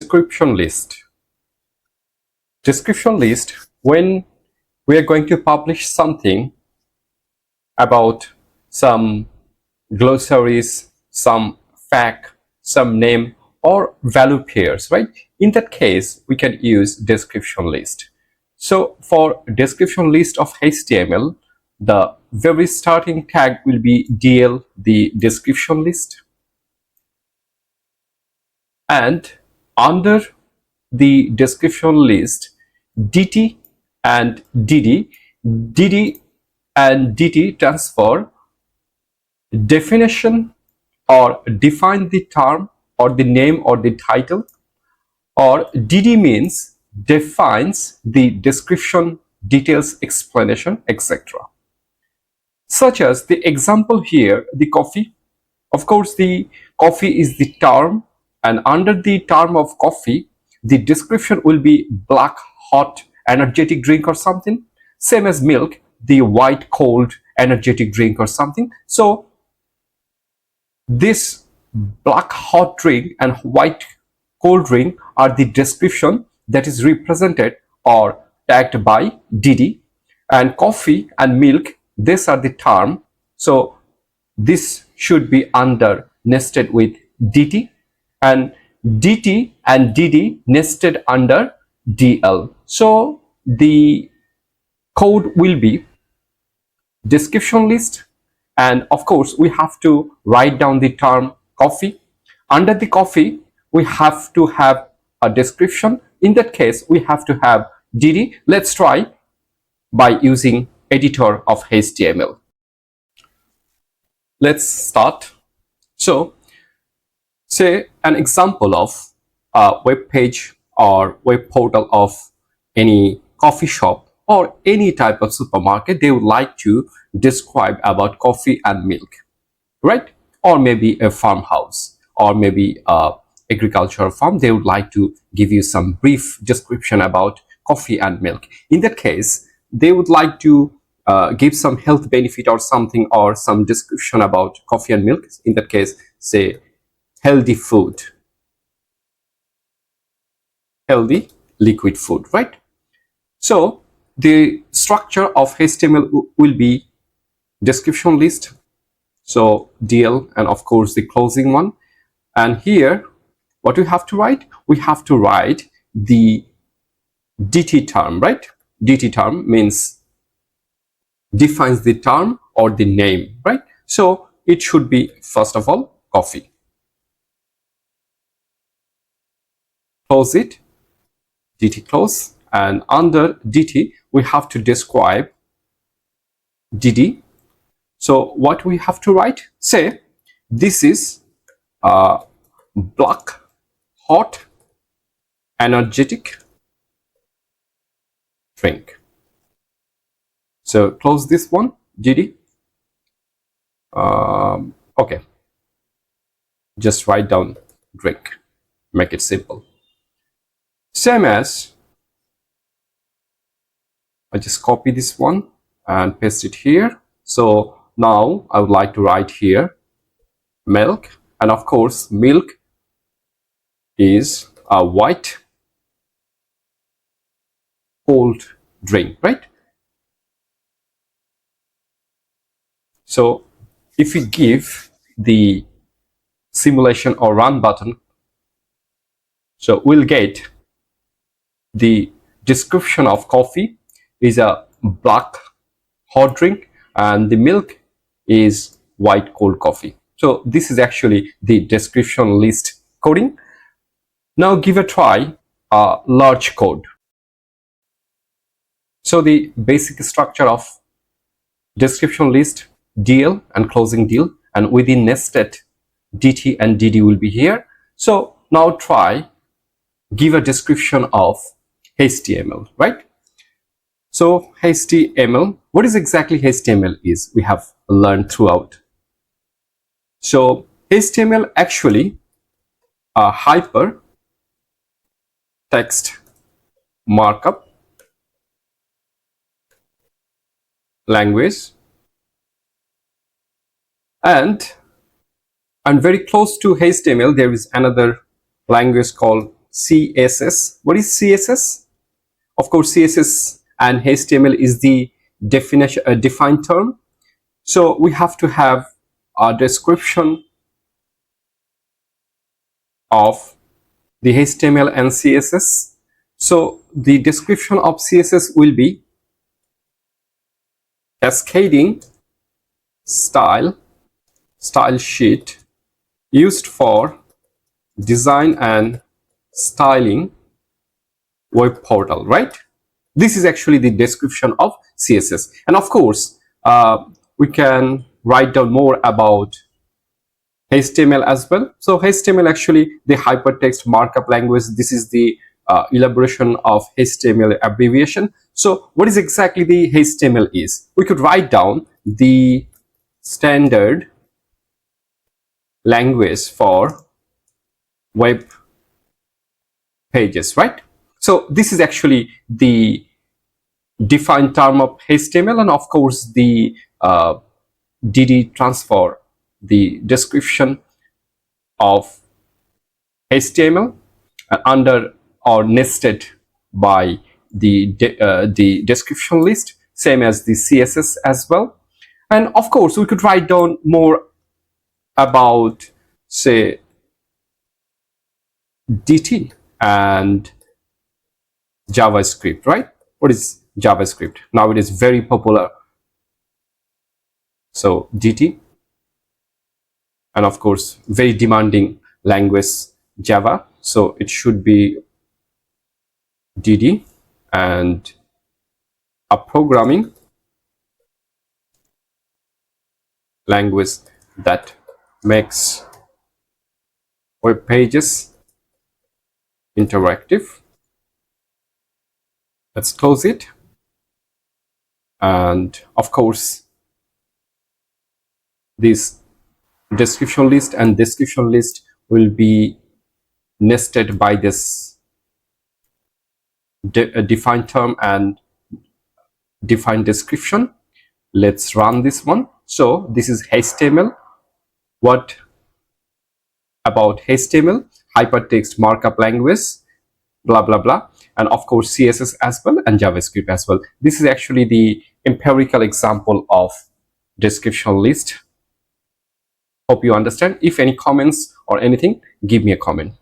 description list. Description list, when we are going to publish something about some glossaries, some fact, some name or value pairs, right? In that case, we can use description list. So for description list of HTML, the very starting tag will be DL, the description list. And under the description list, DT and DD, DD and DT stands for definition or define the term or the name or the title, or DD means defines the description, details, explanation, etc. Such as the example here, the coffee. Of course, the coffee is the term, and under the term of coffee, the description will be black, hot, energetic drink or something. Same as milk, the white, cold, energetic drink or something. So this black hot drink and white cold drink are the description that is represented or tagged by DD, and coffee and milk, these are the term. So this should be under nested with DT, and DT and DD nested under DL. So the code will be description list, and of course we have to write down the term coffee. Under the coffee, we have to have a description. In that case, we have to have DD. Let's try by using editor of HTML. Let's start. So say an example of a web page or web portal of any coffee shop or any type of supermarket. They would like to describe about coffee and milk, right? Or maybe a farmhouse, or maybe a agricultural farm. They would like to give you some brief description about coffee and milk. In that case, they would like to give some health benefit or something, or some description about coffee and milk. In that case, say healthy food, healthy liquid food, right? So the structure of HTML will be description list, so DL, and of course the closing one. And here what we have to write, we have to write the DT term, right? DT term means defines the term or the name, right? So it should be first of all coffee. Close it, DT close, and under DT we have to describe DD. So what we have to write, say this is black, hot, energetic drink. So close this one, DD. Okay, just write down drink, make it simple. Same as, I just copy this one and paste it here. So now I would like to write here milk, and of course milk is a white cold drink, right? So if we give the simulation or run button, so we'll get the description of coffee is a black hot drink and the milk is white cold coffee. So this is actually the description list coding. Now give a try a large code. So the basic structure of description list, DL and closing DL, and within nested DT and DD will be here. So now try give a description of HTML, right? So HTML, what is exactly HTML is, we have learned throughout. So HTML actually a hyper text markup language, and very close to HTML there is another language called CSS. What is CSS? Of course, CSS and HTML is the definition, a defined term. So we have to have a description of the HTML and CSS. So the description of CSS will be cascading style sheet used for design and styling web portal, right? This is actually the description of CSS. And of course, we can write down more about HTML as well. So HTML, actually the hypertext markup language. This is the elaboration of HTML abbreviation. So what is exactly the HTML is? We could write down the standard language for web pages, right? So this is actually the defined term of HTML, and of course the DD transfer, the description of HTML under or nested by the description list, same as the CSS as well. And of course we could write down more about, say, DT and JavaScript, right? What is JavaScript? Now it is very popular. So DT, and of course very demanding language, Java. So it should be DD, and a programming language that makes web pages interactive. Let's close it. And of course this description list and description list will be nested by this defined term and defined description. Let's run this one. So this is HTML. What about HTML? Hypertext markup language, blah blah blah, and of course CSS as well, and JavaScript as well. This is actually the empirical example of description list. Hope you understand. If any comments or anything, give me a comment.